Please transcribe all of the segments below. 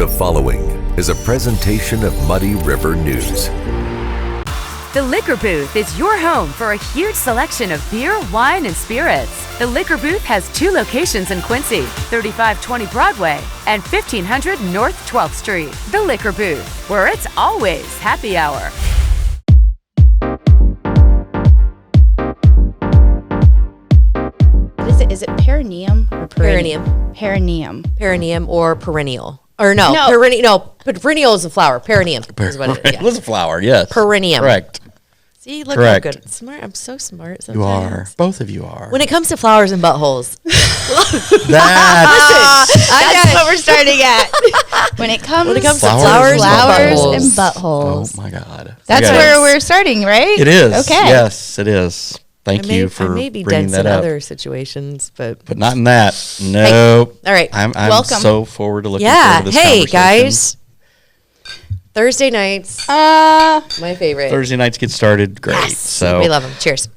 The following is a presentation of Muddy River News. The Liquor Booth is your home for a huge selection of beer, wine, and spirits. The Liquor Booth has 2 locations in Quincy, 3520 Broadway and 1500 North 12th Street. The Liquor Booth, where it's always happy hour. Is it perineum or Perineum. Perineum. Perineum or perennial. Or no. Perennial is a flower. Perineum is what it is. It was a flower, yes. Perineum. Correct. See, look Correct. how good. Smart. I'm so smart sometimes. You are. Both of you are. When it comes to flowers and buttholes. That's what we're starting at. When it comes to flowers and and buttholes. Oh, my God. That's where we're starting, right? It is. Okay. Yes, it is. Thank you for I may be bringing dense that in up. other situations, but not in that. No. Hey. All right. I'm Welcome. so forward to looking forward to this hey, conversation. guys. Thursday nights. My favorite. Thursday nights get started great. Yes. So We love them. Cheers.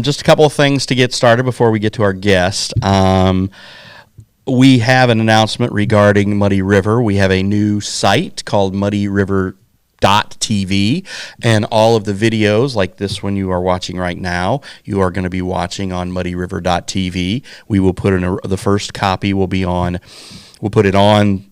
Just a couple of things to get started before we get to our guest. We have an announcement regarding Muddy River. We have a new site called MuddyRiver.tv, and all of the videos like this one you are watching right now, you are going to be watching on MuddyRiver.tv. We will put in the first copy will be on, we'll put it on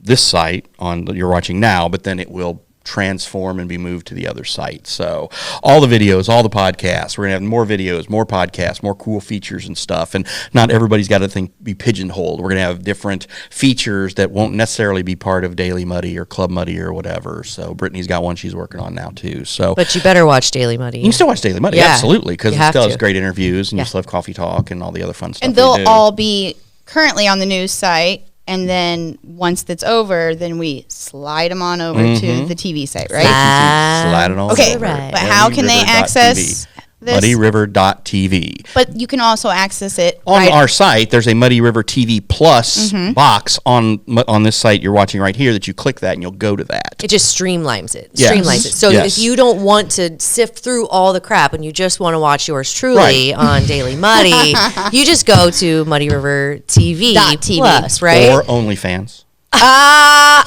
this site on you're watching now, but then it will transform and be moved to the other site. So all the videos, all the podcasts, we're going to have more videos, more podcasts, more cool features and stuff. And not everybody's got to be pigeonholed. We're going to have different features that won't necessarily be part of Daily Muddy or Club Muddy or whatever. So Brittany's got one she's working on now too. So, But you better watch Daily Muddy. you can still watch Daily Muddy, Yeah. absolutely, because You it have still to. has great interviews, and Yeah. you still have Coffee Talk and all the other fun stuff. And we they'll do. all be currently on the news site. And then once that's over, then we slide them on over to the TV site, right? Slide it on Okay, over. right. but how can they access this? MuddyRiver.tv. But you can also access it On our site, there's a Muddy River TV Plus box on this site you're watching right here that you click that and you'll go to that. It just streamlines it. Yes. Streamlines it. So Yes. if you don't want to sift through all the crap and you just want to watch yours truly on Daily Muddy, you just go to Muddy River TV Plus, right? Or OnlyFans.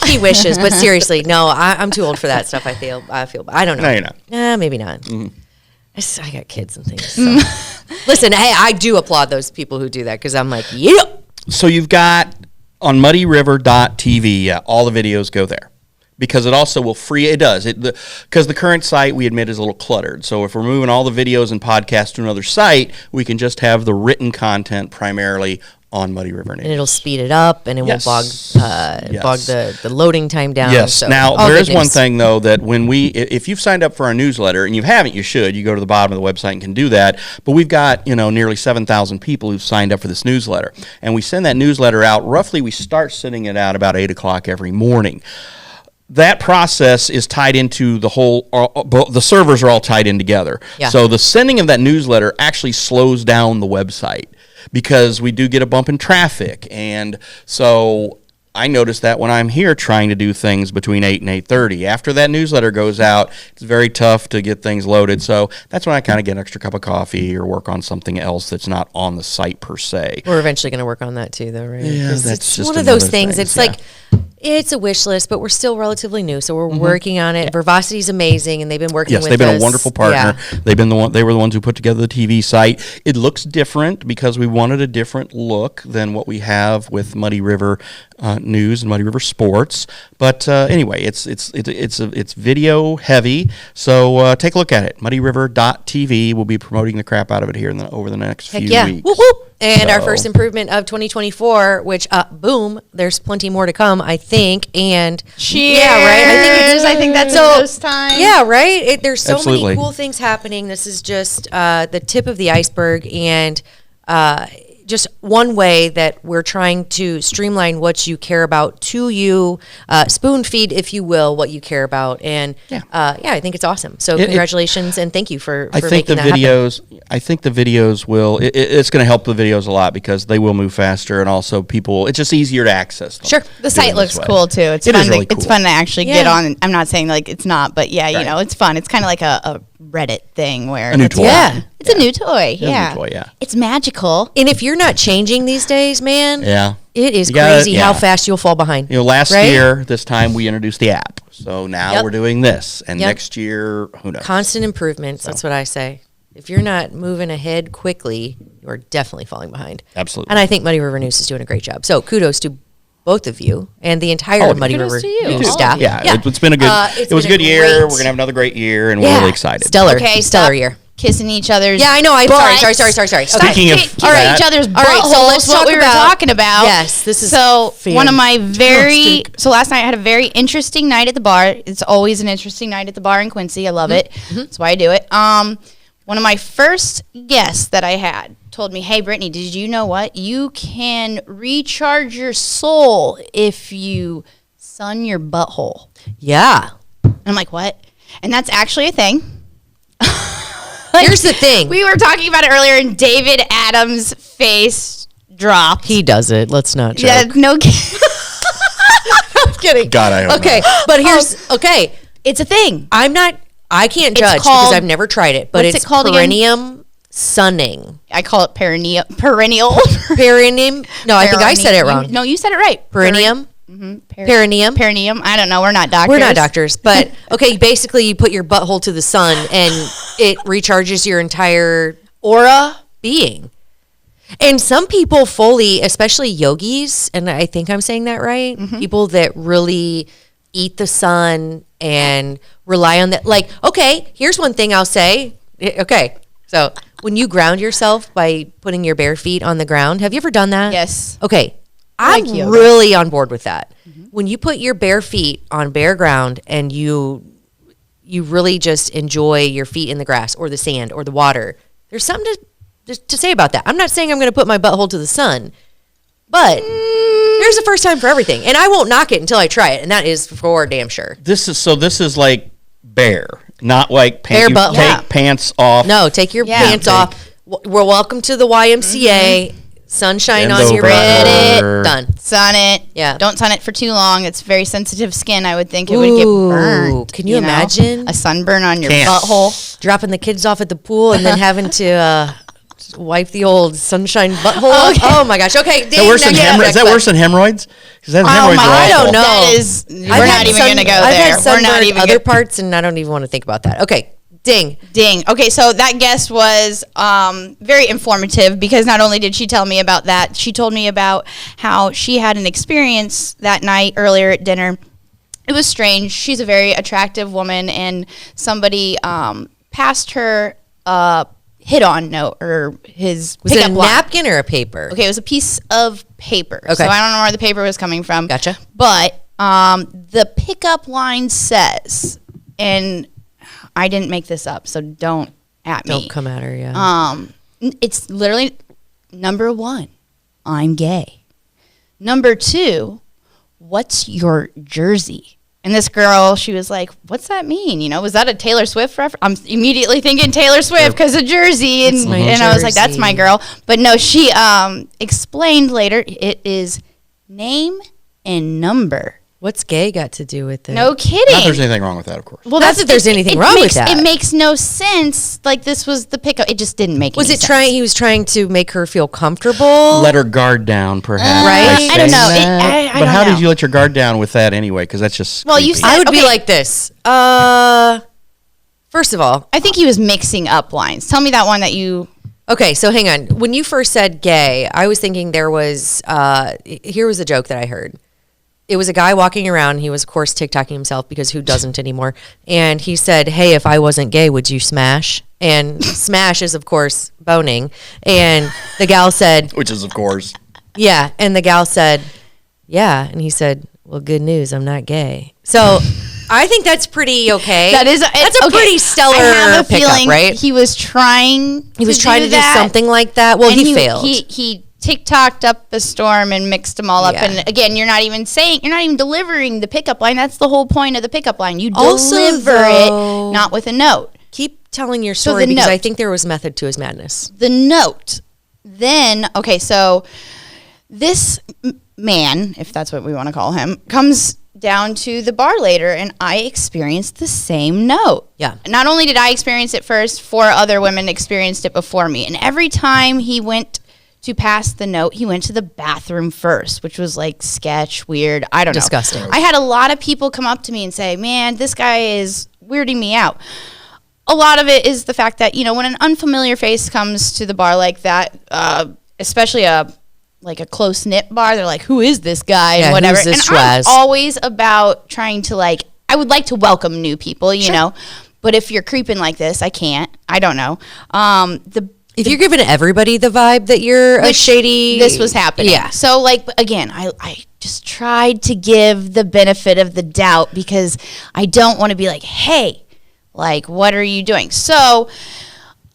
He wishes, but seriously, no, I'm too old for that stuff. I feel I don't know. No, you're not. Maybe not. I got kids and things. So. Listen, hey, I do applaud those people who do that because I'm like, yeah. So you've got on MuddyRiver.tv, all the videos go there. Because it also will because the current site, we admit, is a little cluttered. So if we're moving all the videos and podcasts to another site, we can just have the written content primarily on Muddy River News. And it'll speed it up, and it Yes. won't bog the loading time down. Yes. So Now, all there good is one news. thing, though, that if you've signed up for our newsletter, and you haven't, you should. You go to the bottom of the website and can do that. But we've got, nearly 7,000 people who've signed up for this newsletter. And we send that newsletter out. Roughly, we start sending it out about 8 o'clock every morning. That process is tied into the whole, the servers are all tied in together. Yeah. So the sending of that newsletter actually slows down the website because we do get a bump in traffic. And so I notice that when I'm here trying to do things between 8 and 8:30. After that newsletter goes out, it's very tough to get things loaded. So that's when I kind of get an extra cup of coffee or work on something else that's not on the site per se. We're eventually going to work on that too, though, right? Yeah, 'Cause that's it's just one of those another things. thing, It's yeah. like it's a wish list, but we're still relatively new, so we're working on it. Verbosity's amazing, and they've been working. Yes, with they've been us. a wonderful partner. Yeah. They were the ones who put together the TV site. It looks different because we wanted a different look than what we have with Muddy River News and Muddy River Sports. But anyway, it's video heavy. So take a look at it. MuddyRiver.tv. We'll be promoting the crap out of it here over the next few weeks. Whoop, whoop. And our So- first improvement of 2024, which boom, there's plenty more to come, I think. And Cheers. yeah, right. I think that's so. a toast time. Yeah, right. There's so Absolutely. many cool things happening. This is just the tip of the iceberg, and just one way that we're trying to streamline what you care about to you, spoon feed, if you will, what you care about. And I think it's awesome. So congratulations and thank you for making that happen. I think the videos will. It's going to help the videos a lot because they will move faster, and also it's just easier to access them. Sure. The site looks cool too. It's It fun. is really It's cool. fun to actually get on. I'm not saying like it's not, but yeah, Right. it's fun. It's kind of like a Reddit thing where A new it's toy. fun. It's a new toy. Yeah. A new toy, yeah. It's magical. And if you're not changing these days, man, Yeah. it is You gotta- crazy how yeah. fast you'll fall behind. Last right? year, this time we introduced the app. So now Yep. we're doing this. And Yep. next year, who knows? Constant improvements. That's what I say. If you're not moving ahead quickly, you're definitely falling behind. Absolutely. And I think Muddy River News is doing a great job. So kudos to both of you and the entire Muddy kudos River to you. News All staff. of you. Yeah, it's been a good. It's it was a been good year. We're great- gonna have another great year, and Yeah. we're really excited. Stellar. Okay, Stellar stop year. kissing each other's. Yeah, I know. I'm butts. sorry. Stop Speaking of kissing that- each other's All right, so buttholes. let's What talk we were about- talking about. Yes, this is so one of my fantastic. so last night I had a very interesting night at the bar. It's always an interesting night at the bar in Quincy. I love it. That's why I do it. One of my first guests that I had told me, "Hey, Brittany, did you know what? You can recharge your soul if you sun your butthole." Yeah. And I'm like, "What?" And that's actually a thing. Here's the thing. We were talking about it earlier, and David Adams' face dropped. He does it. Let's not joke. Yeah, no kidding. I'm kidding. God, I hope Okay, not. but here's okay. It's a thing. I can't It's judge because called- I've never tried it, but what's it's it called again? perineum sunning. I call it perennial. Perineum. No, I think I said it wrong. No, you said it right. Perineum. Per- Perineum. Perineum. I don't know. We're not doctors. We're not doctors, but okay. Basically, you put your butthole to the sun, and it recharges your entire Aura. being. And some people fully, especially yogis, and I think I'm saying that right. People that really eat the sun and rely on that. Like, okay, here's one thing I'll say. Okay, so when you ground yourself by putting your bare feet on the ground, have you ever done that? Yes. Okay, I I'm like yoga. really on board with that. When you put your bare feet on bare ground and you really just enjoy your feet in the grass or the sand or the water, there's something to say about that. I'm not saying I'm going to put my butthole to the sun, but there's a first time for everything, and I won't knock it until I try it, and that is for damn sure. This is like bare, not like Bare butt- take yeah. pants off. No, take your Yeah. pants off. We're welcome to the YMCA. Sunshine Bend on your over. bed. Done. Sun it. Yeah. Don't sun it for too long. It's very sensitive skin. I would think it would get Ooh, burned. can you imagine? a sunburn on your Can't. butthole? Dropping the kids off at the pool and then having to wipe the old sunshine butthole. Oh my gosh. Okay. Is that worse than hemorrhoids? Is that worse than hemorrhoids? Because hemorrhoids are I awful. don't know. That is. We're I've not had even going to go I've there. had We're not sunburned even other gonna- parts, and I don't even want to think about that. Okay. Ding. Ding. Okay, so that guest was very informative because not only did she tell me about that, she told me about how she had an experience that night earlier at dinner. It was strange. She's a very attractive woman, and somebody passed her a hit-on note or his Was it a pickup line. napkin or a paper? Okay, it was a piece of paper. Okay. So I don't know where the paper was coming from. Gotcha. But the pickup line says, and I didn't make this up, so don't at me. Don't come at her, yeah. It's literally number 1, I'm gay. Number 2, what's your jersey? And this girl, she was like, what's that mean? You know, was that a Taylor Swift reference? I'm immediately thinking Taylor Swift because of Jersey. And, my and I was like, that's jersey. my girl. But no, she explained later it is name and number. What's gay got to do with it? No kidding. Not that there's anything wrong with that, of course. Well, Not that there's anything wrong with that. It makes no sense. Like this was the pickup. It just didn't make Was any it sense. trying? He was trying to make her feel comfortable. Let her guard down, perhaps. Right? by I don't saying know. that. I but don't how know. did you let your guard down with that anyway? Because that's just. Well, you creepy. said- I would be Okay. like this. First of all, I think he was mixing up lines. Tell me that one that you. okay, so hang on. When you first said gay, I was thinking there was. Here was a joke that I heard. It was a guy walking around. He was, of course, TikToking himself because who doesn't anymore? And he said, "Hey, if I wasn't gay, would you smash?" And smash is, of course, boning. And the gal said, Which is, of course. "Yeah." And the gal said, "Yeah." And he said, "Well, good news. I'm not gay." So I think that's pretty okay. That is that's a okay. pretty stellar I have a pickup, feeling right? He was trying. He was trying to do that, something like that. Well, and he failed. He TikToked up a storm and mixed them all up. Yeah. And again, you're not even delivering the pickup line. That's the whole point of the pickup line. You Also, deliver though- it, not with a note. Keep telling your So story the because I note. think there was method to his madness. The note. Then, okay, so this man, if that's what we want to call him, comes down to the bar later, and I experienced the same note. Yeah. Not only did I experience it first, 4 other women experienced it before me. And every time he went to pass the note, he went to the bathroom first, which was like sketch, weird. I don't know. Disgusting. I had a lot of people come up to me and say, man, this guy is weirding me out. A lot of it is the fact that, you know, when an unfamiliar face comes to the bar like that, especially a close-knit bar, they're like, who is this guy, and whatever. Who's this and I'm schwaz? always about trying to, like, I would like to welcome new people, you know, but if you're creeping like this, I can't. I don't know. If you're giving everybody the vibe that you're a shady... This was happening. Yeah. So, like, again, I just tried to give the benefit of the doubt because I don't want to be like, hey, like, what are you doing? So,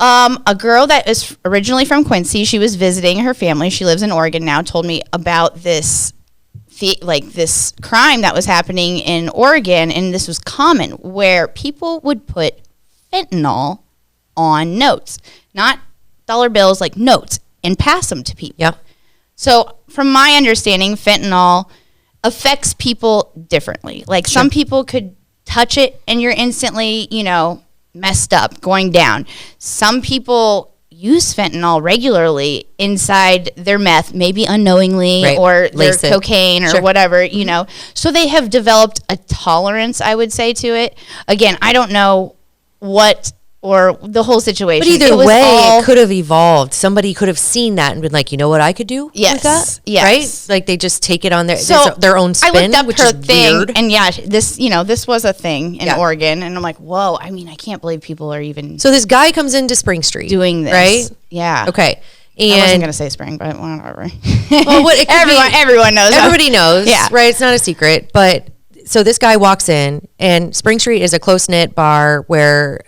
a girl that is originally from Quincy, she was visiting her family. She lives in Oregon now, told me about this crime that was happening in Oregon, and this was common, where people would put fentanyl on notes. Not dollar bills, like notes, and pass them to people. Yeah. So from my understanding, fentanyl affects people differently. Like some people could touch it and you're instantly, you know, messed up, going down. Some people use fentanyl regularly inside their meth, maybe unknowingly, or their cocaine or whatever, you know. So they have developed a tolerance, I would say, to it. Again, I don't know what or the whole situation. But either way, it could have evolved. Somebody could have seen that and been like, you know what I could do with that? Yes. Right? Like they just take it on their own spin, I looked up which her is thing, weird. and this was a thing in Oregon, and I'm like, whoa, I mean, I can't believe people are even So this guy comes into Spring Street. doing this. Right? Yeah. Okay. I wasn't And going to say spring, but whatever. well, it could everyone knows. Everybody knows, Yeah. right? It's not a secret. But so this guy walks in, and Spring Street is a close-knit bar where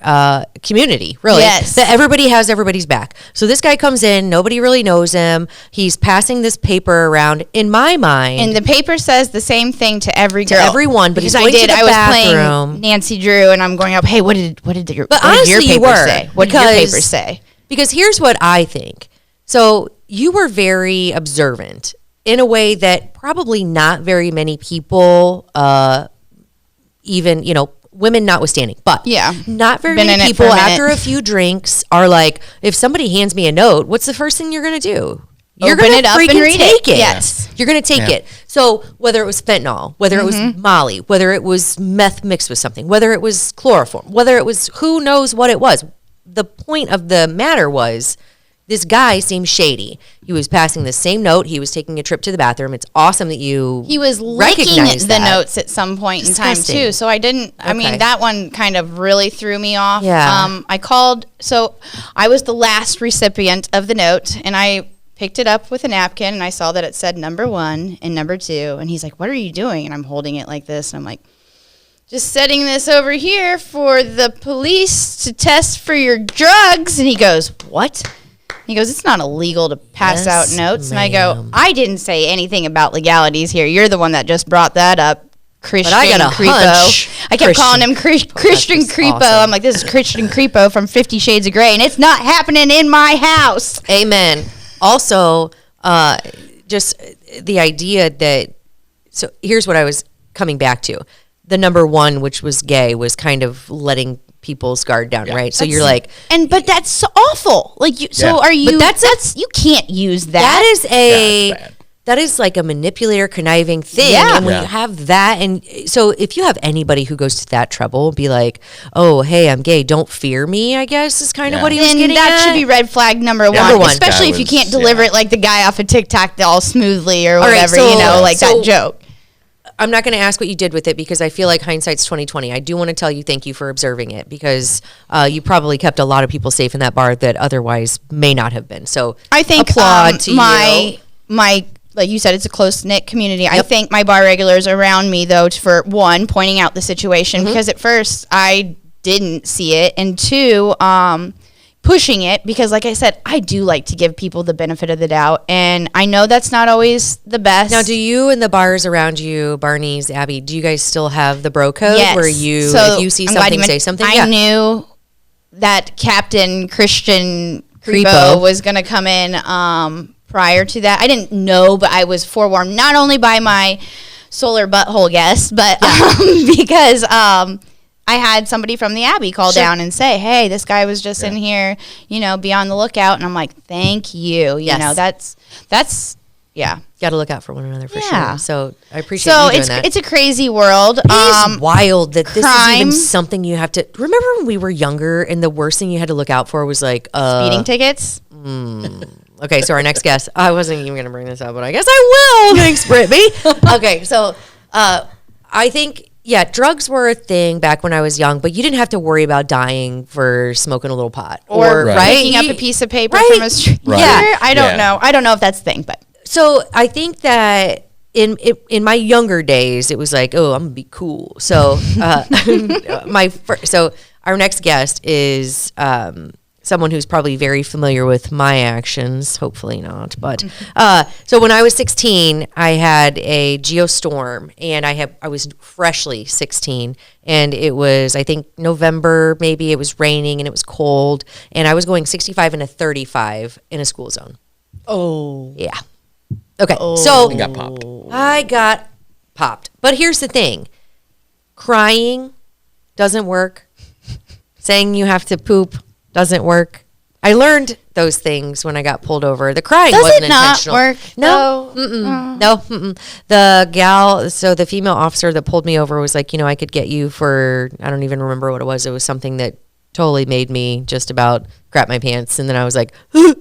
community, really. Yes. That everybody has everybody's back. So this guy comes in, nobody really knows him. He's passing this paper around. In my mind, And the paper says the same thing to every girl. everyone, but he's because going to the I was bathroom. playing Nancy Drew, and I'm going up, hey, what did your honestly, you paper were, say? What did your because- paper say? Because here's what I think. So you were very observant in a way that probably not very many people, even, you know, women notwithstanding, but Yeah. not very Been in many it for people a minute. after a few drinks are like, if somebody hands me a note, what's the first thing you're going to do? You're Open gonna it up and freaking read take it. it. Yes. You're going to take it. So whether it was fentanyl, whether it was Molly, whether it was meth mixed with something, whether it was chloroform, whether it was who knows what it was, the point of the matter was this guy seemed shady. He was passing the same note. He was taking a trip to the bathroom. It's awesome that you He was licking recognize the that. notes at some point in time Disgusting. too. So I didn't. I Okay. mean, that one kind of really threw me off. Yeah. I called. So I was the last recipient of the note, and I picked it up with a napkin, and I saw that it said number 1 and number 2. And he's like, "What are you doing?" And I'm holding it like this, and I'm like, "Just setting this over here for the police to test for your drugs." And he goes, "What?" He goes, "It's not illegal to pass out notes." And I go, ma'am. "I didn't say anything about legalities here. You're the one that just brought that up, Christian I got a Creepo." hunch. I kept calling him Christian just Creepo. awesome. I'm like, this is Christian Creepo from 50 Shades of Grey, and it's not happening in my house. Amen. Also, just the idea that, so here's what I was coming back to. The number 1, which was gay, was kind of letting people's guard down, right? So you're like, But that's so awful. Like, you, so Yeah. are you? But that's you can't use that. that is it's bad. that is like a manipulator, conniving thing. Yeah. And when Yeah. you have that, and so if you have anybody who goes to that trouble, be like, oh, hey, I'm gay, don't fear me, I guess is kind of Yeah. what he was then getting that at. should be red flag number one, Number one. especially That if you was- can't deliver yeah. it like the guy off of TikTok all smoothly or right, whatever, so- you know, like so- that joke. I'm not going to ask what you did with it because I feel like hindsight's 2020. I do want to tell you thank you for observing it because you probably kept a lot of people safe in that bar that otherwise may not have been. So I think applaud to you. my like you said, it's a close knit community. I thank my bar regulars around me though for one, pointing out the situation because at first I didn't see it, and two, pushing it because like I said, I do like to give people the benefit of the doubt, and I know that's not always the best. Now, do you and the bars around you, Barney's, Abby, do you guys still have the bro code Yes. where you, So, if you see I'm glad something, you say men- something? I knew that Captain Christian Creepo Creepo. was going to come in prior to that. I didn't know, but I was forewarned not only by my solar butthole guest, but because I had somebody from the Abbey call down and say, hey, this guy was just in here, be on the lookout. And I'm like, thank you. You know, that's Got to look out for one another for sure. So I appreciate you doing that. It's a crazy world. It is wild that this is even crime. something you have to remember when we were younger and the worst thing you had to look out for was like speeding tickets. Okay, so our next guest, I wasn't even going to bring this up, but I guess I will. Thanks, Brittany. Okay, so I think, drugs were a thing back when I was young, but you didn't have to worry about dying for smoking a little pot. Or right? picking up a piece of paper Right. from a street. Right. Yeah, I don't know. I don't know if that's the thing, but. So I think that in my younger days, it was like, oh, I'm going to be cool. So so our next guest is someone who's probably very familiar with my actions, hopefully not. But so when I was 16, I had a geostorm, and I was freshly 16, and it was, I think, November, maybe. It was raining and it was cold, and I was going 65 and a 35 in a school zone. Oh. Yeah. Okay. So You got popped. I got popped. But here's the thing. Crying doesn't work. Saying you have to poop doesn't work. I learned those things when I got pulled over. The crying wasn't intentional. Does it not work? No. The gal, so the female officer that pulled me over was like, I could get you for, I don't even remember what it was. It was something that totally made me just about crap my pants. And then I was like, oh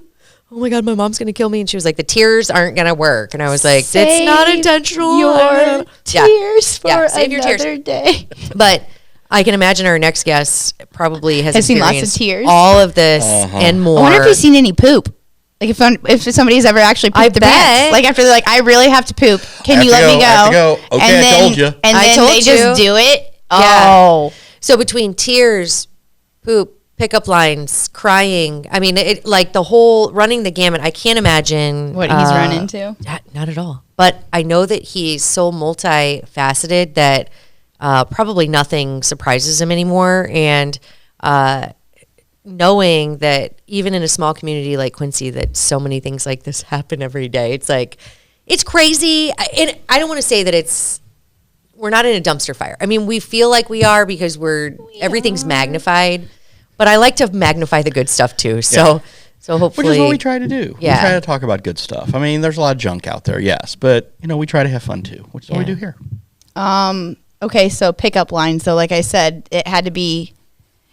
my God, my mom's going to kill me. And she was like, the tears aren't going to work. And I was like, it's not intentional. Your tears for save your another tears. day. But I can imagine our next guest probably has seen lots of experienced tears. all of this and more. I wonder if he's seen any poop. Like if somebody's ever actually pooped their bet. pants. Like after they're like, I really have to poop. Can you let me go? I have to go. Okay, and I told you. And I then told they just you. do it. Yeah. Oh. So between tears, poop, pickup lines, crying, I mean, it like the whole running the gamut. I can't imagine What he's run into. Not at all. But I know that he's so multifaceted that probably nothing surprises him anymore. And knowing that even in a small community like Quincy, that so many things like this happen every day, it's like, it's crazy. And I don't want to say that we're not in a dumpster fire. I mean, we feel like we are because everything's magnified. But I like to magnify the good stuff too. So hopefully, Which is what we try to do. Yeah. We try to talk about good stuff. I mean, there's a lot of junk out there, yes, but we try to have fun too, which is what we do here. Okay, so pickup lines. So like I said, it had to be.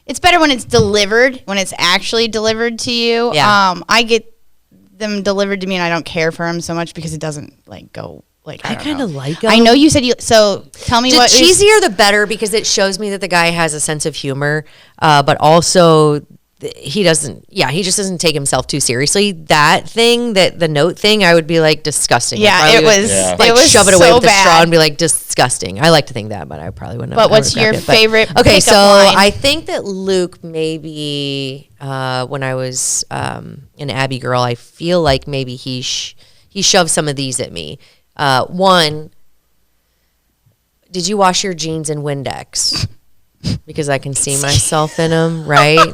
It's better when it's delivered, when it's actually delivered to you. Yeah. I get them delivered to me, and I don't care for them so much because it doesn't go. Like I kind of like them. I know you said you. So tell me The what cheesier the better because it shows me that the guy has a sense of humor, but also he doesn't. Yeah, he just doesn't take himself too seriously. That thing, the note thing, I would be like disgusting. Yeah, it was. Yeah. Like It was shove it away so with a straw bad. and be like disgusting. I like to think that, but I probably wouldn't. But what's your favorite Okay, pickup so line? I think that Luke maybe when I was an Abbey girl, I feel like maybe he shoved some of these at me. One, did you wash your jeans in Windex? Because I can see myself in them, right?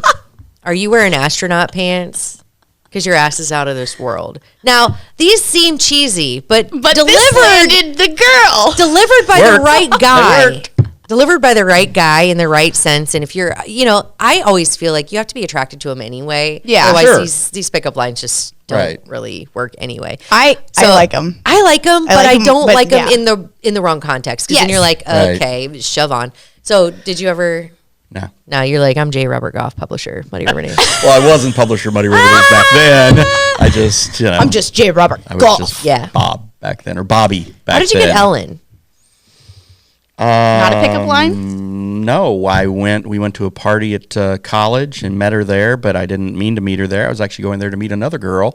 Are you wearing astronaut pants? Because your ass is out of this world. Now, these seem cheesy, but But delivered this landed the girl. delivered by the Worked. right It guy. worked. Delivered by the right guy in the right sense. And if you're, I always feel like you have to be attracted to him anyway. Yeah. Otherwise, Sure. these pickup lines just don't Right. really work anyway. I like them. I like them, but like I 'em, don't but like them yeah. in the wrong context. Because then Yes. you're like, Right. okay, shove on. So did you ever? No. No, you're like, I'm J. Robert Goff, publisher, Muddy River News. Well, I wasn't publisher Muddy River News back then. I just, I'm just J. Robert I was Golf. just Yeah. Bob back then, or Bobby back then. How did you get Ellen? Not a pickup line. No, we went to a party at college and met her there, but I didn't mean to meet her there. I was actually going there to meet another girl.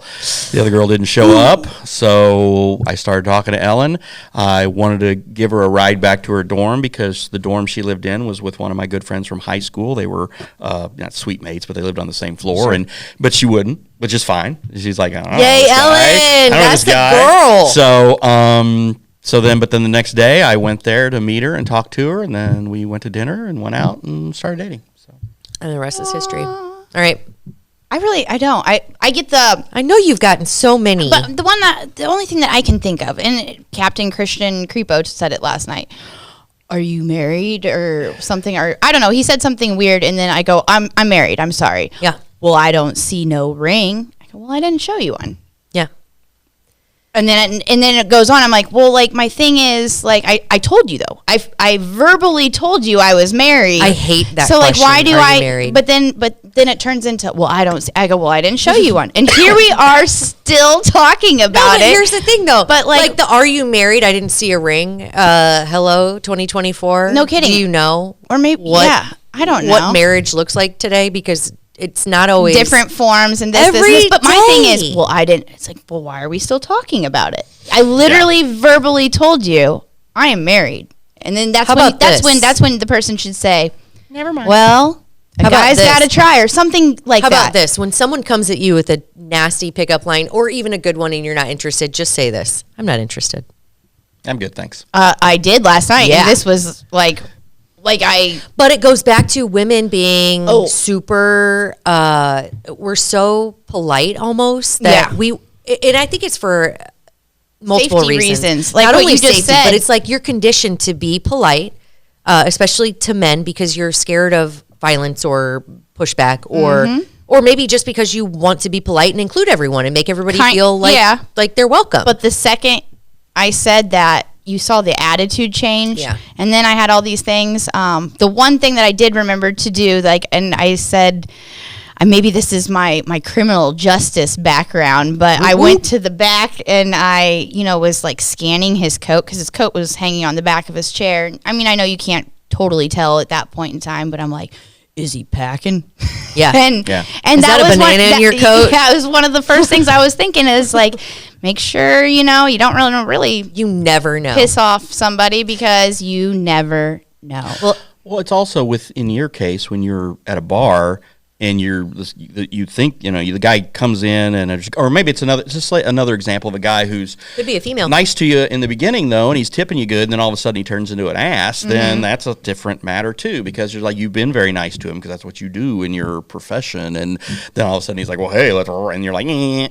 The other girl didn't show up, so I started talking to Ellen. I wanted to give her a ride back to her dorm because the dorm she lived in was with one of my good friends from high school. They were not suite mates, but they lived on the same floor, but she wouldn't, which is fine. She's like, I don't know Yay, this guy. Ellen! I don't know That's this the guy. girl. But then the next day I went there to meet her and talk to her, and then we went to dinner and went out and started dating. So And the rest is history. All right. I don't. I get the. I know you've gotten so many. But the only thing that I can think of, and Captain Christian Creepo said it last night. Are you married or something? Or I don't know. He said something weird, and then I go, I'm married. I'm sorry. Yeah. Well, I don't see no ring. I go, well, I didn't show you one. Yeah. And then it goes on. I'm like, well, like my thing is, like I told you though. I verbally told you I was married. I hate that. So like, why do Are you I? married? But then it turns into, well, I don't. I go, well, I didn't show you one, and here we are still talking about it. Here's the thing, though. But like the "Are you married?" I didn't see a ring. Hello, 2024. No kidding. Do you know? Or maybe yeah. I don't know what marriage looks like today, because it's not always different forms and this. But my thing is, well, I didn't. It's like, well, why are we still talking about it? I literally verbally told you I am married, and then that's when the person should say, never mind. Well, a guy's got to try or something like that. How about this? When someone comes at you with a nasty pickup line or even a good one and you're not interested, just say this: I'm not interested. I'm good, thanks. I did last night. Yeah. And this was like. But it goes back to women being super, we're so polite almost that and I think it's for multiple safety reasons. Like not what only you safety, just said. but it's like you're conditioned to be polite, especially to men, because you're scared of violence or pushback or maybe just because you want to be polite and include everyone and make everybody feel like they're welcome. But the second I said that, you saw the attitude change. Yeah. And then I had all these things. The one thing that I did remember to do, and I said, maybe this is my criminal justice background, but I went to the back and I, was like scanning his coat because his coat was hanging on the back of his chair. I mean, I know you can't totally tell at that point in time, but I'm like, is he packing? Yeah. and is that a banana in your coat? Yeah, it was one of the first things I was thinking is like, make sure, you don't really you never know. Piss off somebody because you never know. Well, it's also in your case when you're at a bar and you think the guy comes in or maybe it's just like another example of a guy who's could be a female nice to you in the beginning though, and he's tipping you good, and then all of a sudden he turns into an ass. Then that's a different matter too, because you're like, you've been very nice to him because that's what you do in your profession, and then all of a sudden he's like, well, hey, let's, and you're like, I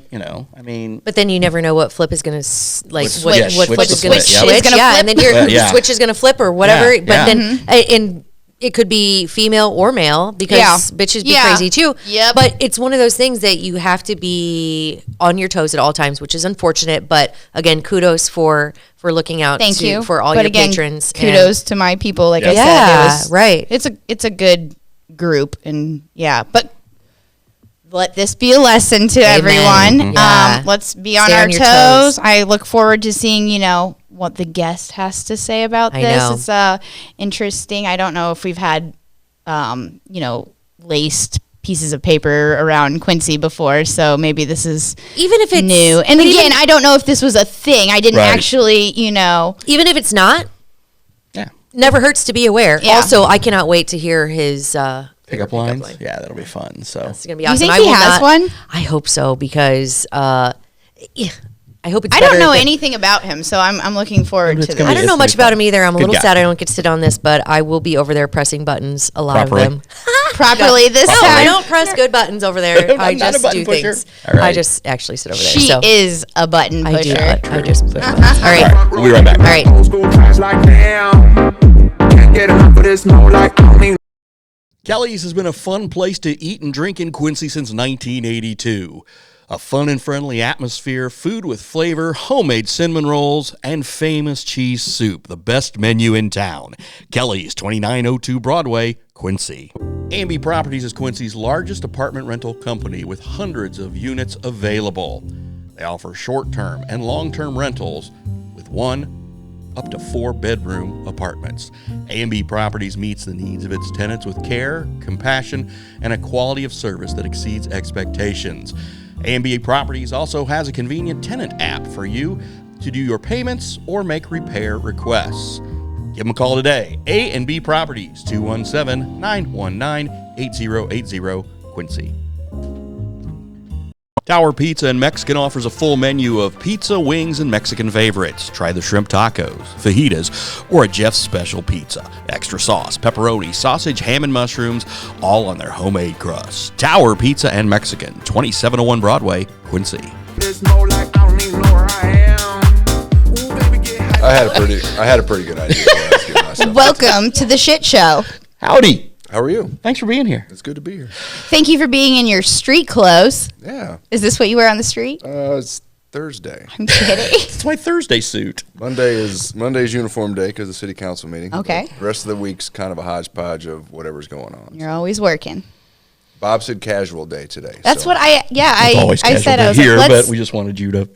mean, but then you never know what flip is going to what flip is going to switch, and then your switch is going to flip or whatever. But then it could be female or male because bitches be crazy too. Yep. But it's one of those things that you have to be on your toes at all times, which is unfortunate. But again, kudos for looking out for all your patrons. Kudos to my people. Like I said, right. It's a good group, and but let this be a lesson to everyone. Let's be on our toes. I look forward to seeing, what the guest has to say about this. It's interesting. I don't know if we've had, laced pieces of paper around Quincy before, so maybe this is even if it's new. And again, I don't know if this was a thing. I didn't actually, even if it's not, never hurts to be aware. Yeah. Also, I cannot wait to hear his pickup lines. Yeah, that'll be fun. So it's gonna be awesome. You think he has one? I hope so, because I hope it's. I don't know anything about him, so I'm looking forward to this. I don't know much about him either. I'm a little sad I don't get to sit on this, but I will be over there pressing buttons. A lot of them properly this time. I don't press good buttons over there. I just do things. Right. I just actually sit over there. She is a button pusher. I just push buttons. All right, we'll be right back. All right. Kelly's has been a fun place to eat and drink in Quincy since 1982. A fun and friendly atmosphere, food with flavor, homemade cinnamon rolls, and famous cheese soup, the best menu in town. Kelly's, 2902 Broadway, Quincy. A&B Properties is Quincy's largest apartment rental company with hundreds of units available. They offer short-term and long-term rentals with 1 up to 4-bedroom apartments. A&B Properties meets the needs of its tenants with care, compassion, and a quality of service that exceeds expectations. A&B Properties also has a convenient tenant app for you to do your payments or make repair requests. Give them a call today. A&B Properties, 217-919-8080, Quincy. Tower Pizza and Mexican offers a full menu of pizza, wings, and Mexican favorites. Try the shrimp tacos, fajitas, or a Jeff's special pizza. Extra sauce, pepperoni, sausage, ham, and mushrooms, all on their homemade crust. Tower Pizza and Mexican, 2701 Broadway, Quincy. I had a pretty good idea. Welcome to the shit show. Howdy. How are you? Thanks for being here. It's good to be here. Thank you for being in your street clothes. Yeah. Is this what you wear on the street? It's Thursday. I'm kidding. It's my Thursday suit. Monday's uniform day because of the city council meeting. Okay. The rest of the week's kind of a hodgepodge of whatever's going on. You're always working. Bob said casual day today. That's so. what I Always I said. I was here, like, but we just wanted you to,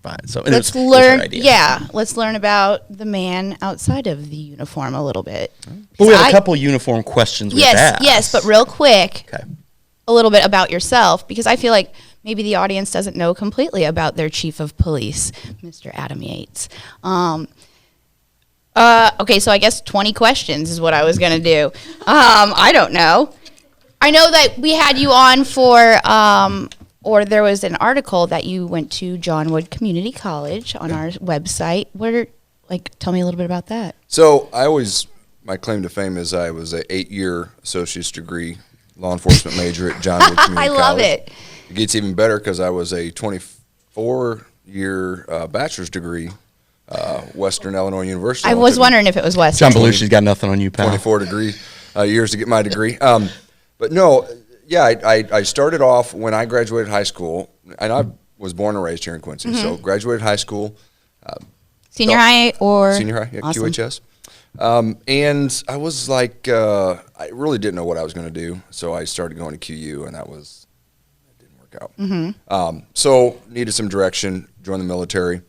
fine. So let's learn. Yeah, let's learn about the man outside of the uniform a little bit. Well, we have a couple uniform questions with that. Yes, but real quick, Okay. a little bit about yourself, because I feel like maybe the audience doesn't know completely about their chief of police, Mr. Adam Yates. Okay, so I guess 20 questions is what I was going to do. I don't know. I know that we had you on for, or there was an article that you went to John Wood Community College on our website. Tell me a little bit about that. So my claim to fame is I was an 8-year associate's degree law enforcement major at John Wood Community I College. love it. It gets even better because I was a 24-year bachelor's degree, Western Illinois University. I was wondering if it was Western. John Belushi's got nothing on you, pal. 24 years to get my degree. But no, yeah, I started off when I graduated high school, and I was born and raised here in Quincy, so graduated high school. Senior high or? Senior high, yeah, Awesome. QHS. And I was like, I really didn't know what I was going to do, so I started going to QU, and it didn't work out. So needed some direction, joined the military,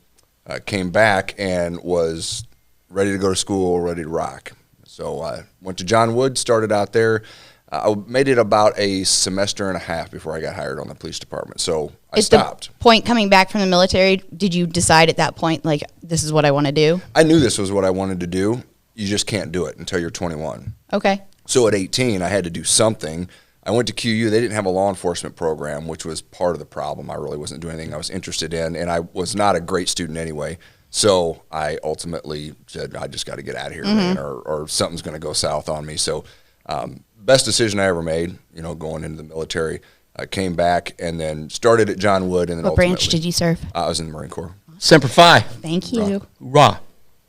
came back, and was ready to go to school, ready to rock. So I went to John Wood, started out there. I made it about a semester and a half before I got hired on the police department. So I stopped. The point coming back from the military, did you decide at that point, like, this is what I want to do? I knew this was what I wanted to do. You just can't do it until you're 21. Okay. So at 18, I had to do something. I went to QU. They didn't have a law enforcement program, which was part of the problem. I really wasn't doing anything I was interested in, and I was not a great student anyway. So I ultimately said, I just got to get out of here, man, or something's going to go south on me. So best decision I ever made, going into the military. I came back and then started at John Wood. And then What branch did you serve? I was in the Marine Corps. Semper Fi. Thank you. Hoorah.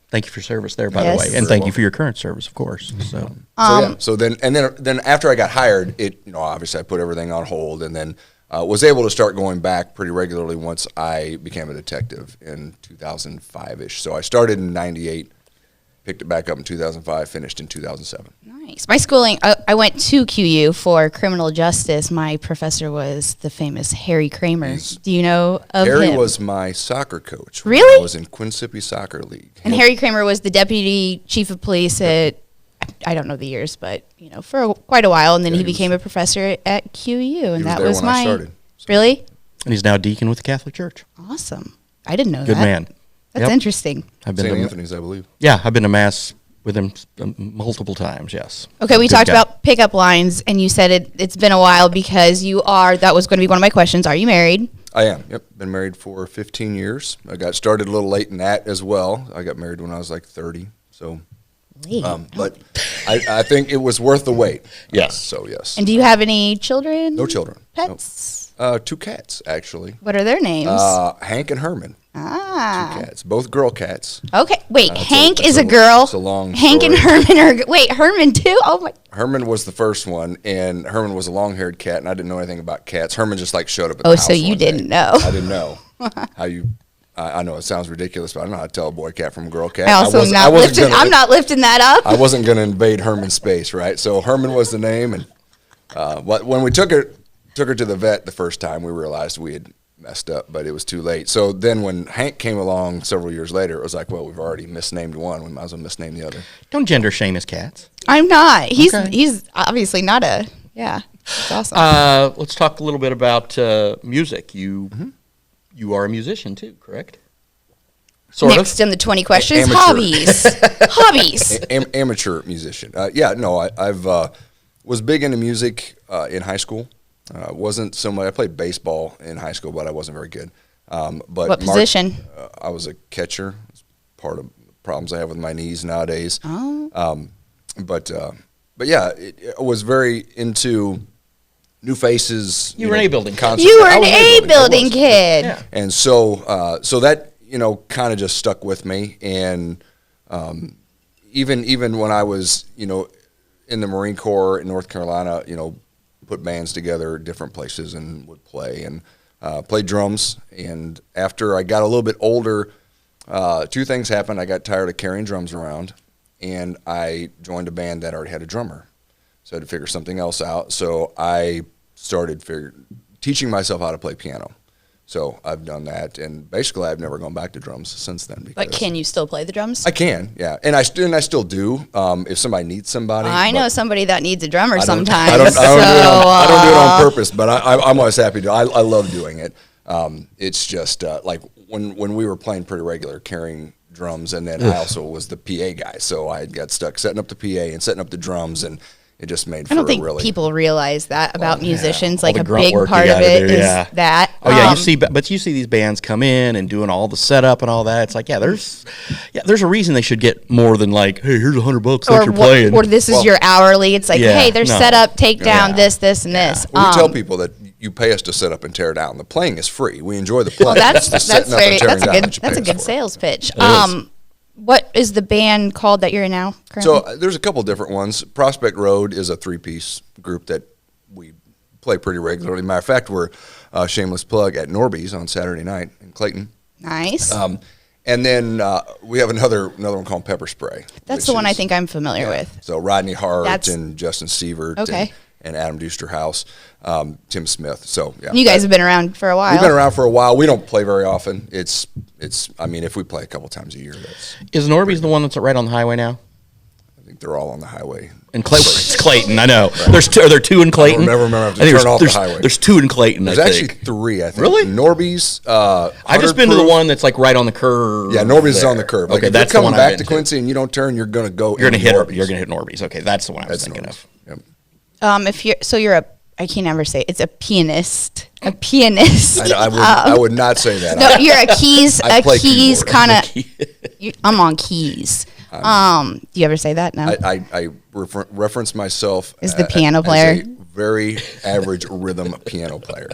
Thank you for service there, by the Yes. way. And thank you for your current service, of course. So, So then after I got hired, obviously I put everything on hold, and then was able to start going back pretty regularly once I became a detective in 2005-ish. So I started in 98, picked it back up in 2005, finished in 2007. Nice. My schooling, I went to QU for criminal justice. My professor was the famous Harry Kramer. Do you know of him? Harry was my soccer coach. when Really? I was in Quincy Soccer League. And Harry Kramer was the deputy chief of police at, I don't know the years, but, for quite a while. And then Yeah, he he became a professor at QU. And was that there was when I my. started. Really? and he's now deacon with the Catholic Church. Awesome. I didn't know Good that. man. That's Yep. interesting. I've been St. to, Anthony's, I believe. Yeah, I've been to mass with him multiple times. Yes. Okay, we Good talked guy. about pickup lines, and you said it's been a while because that was going to be one of my questions. Are you married? I am. Yep. Been married for 15 years. I got started a little late in that as well. I got married when I was like 30. So, Late. but I think it was worth the wait. Yes. So, yes. And do you have any children? No children. Pets? 2 cats, actually. What are their names? Hank and Herman. 2 Ah. cats. Both girl cats. Okay. Wait, Hank that's is a- a girl. it's a long Hank and story. Herman are. Wait, Herman too? Oh my. Herman was the first one, and Herman was a long-haired cat, and I didn't know anything about cats. Herman just showed up at the Oh, house so you one day. didn't know. I didn't know how you. I know it sounds ridiculous, but I don't know how to tell a boy cat from a girl cat. I also am not lifting. I'm not lifting that up. I wasn't going to invade Herman's space, right? So Herman was the name, and when we took her to the vet the first time, we realized we had messed up, but it was too late. So then when Hank came along several years later, it was like, well, we've already misnamed one. We might as well misname the other. Don't gender shame his cats. I'm not. He's Okay. he's obviously not a. Yeah. That's awesome. Let's talk a little bit about music. You are a musician too, correct? Sort Next in the 20 questions, Amateur. hobbies. Hobbies. Amateur musician. I've was big into music in high school. Wasn't so much. I played baseball in high school, but I wasn't very good. But What position? I was a catcher. It's part of the problems I have with my knees nowadays. Oh. But yeah, I was very into new faces. You were an A-building concept. You were I an was A-building kid. Yeah. And so that kind of just stuck with me. And even when I was in the Marine Corps in North Carolina, put bands together at different places and would play and played drums. And after I got a little bit older, two things happened. I got tired of carrying drums around, and I joined a band that already had a drummer. So I had to figure something else out. So I started teaching myself how to play piano. So I've done that, and basically I've never gone back to drums since then. But can you still play the drums? I can, yeah, and I still do. If somebody needs somebody, I know somebody that needs a drummer sometimes. I don't do it on purpose, but I'm always happy to. I love doing it. It's just like when we were playing pretty regular, carrying drums, and then I also was the PA guy, so I got stuck setting up the PA and setting up the drums, and it just made for I don't think really people realize that about musicians. All Like the a grunt big work you part of gotta it do, is yeah. that. Oh yeah, you see these bands come in and doing all the setup and all that. It's like, there's a reason they should get more than like, hey, here's $100 that you're playing. Or this is your hourly. It's like, Yeah, hey, there's no. setup, take down Yeah. this, and this. We tell people that you pay us to set up and tear down. The playing is free. We enjoy the playing. Well, It's the setting up and tearing down that you that's a pay us good for. sales pitch. is. What is the band called that you're in now? Currently? So there's a couple different ones. Prospect Road is a 3-piece group that we play pretty regularly. Matter of fact, we're shameless plug at Norby's on Saturday night in Clayton. Nice. And then we have another one called Pepper Spray. That's which the one I is- think I'm familiar with. So Rodney Hart That's- and Justin Sievert Okay. and Adam Dusterhouse, Tim Smith. So yeah, You guys have been around for a while. we've been around for a while. We don't play very often. It's. I mean, if we play a couple times a year, Is Norby's the one that's right on the highway now? I think they're all on the highway. In It's Clayton, I know. Are there two in Clayton? never remember. I have to think turn off the highway. There's two in Clayton. There's I actually think. 3. I think. Really? Norby's. I've just been to the one that's like right on the curve. Yeah, Norby's is there. on the curve. Okay, If that's you're the coming one I've back to been Quincy and you don't turn, you're going to go. You're gonna into hit. Norby's. You're gonna hit Norby's. Okay, that's the one I was That's thinking Norby's. of. Yep. If you're a, I can never say it. It's a pianist. A pianist. I would not say that. No, you're a keys. I A play keys keyboard. kind of. I'm on keys. Do you ever say that? No. I reference myself As the piano player? as a very average rhythm piano player.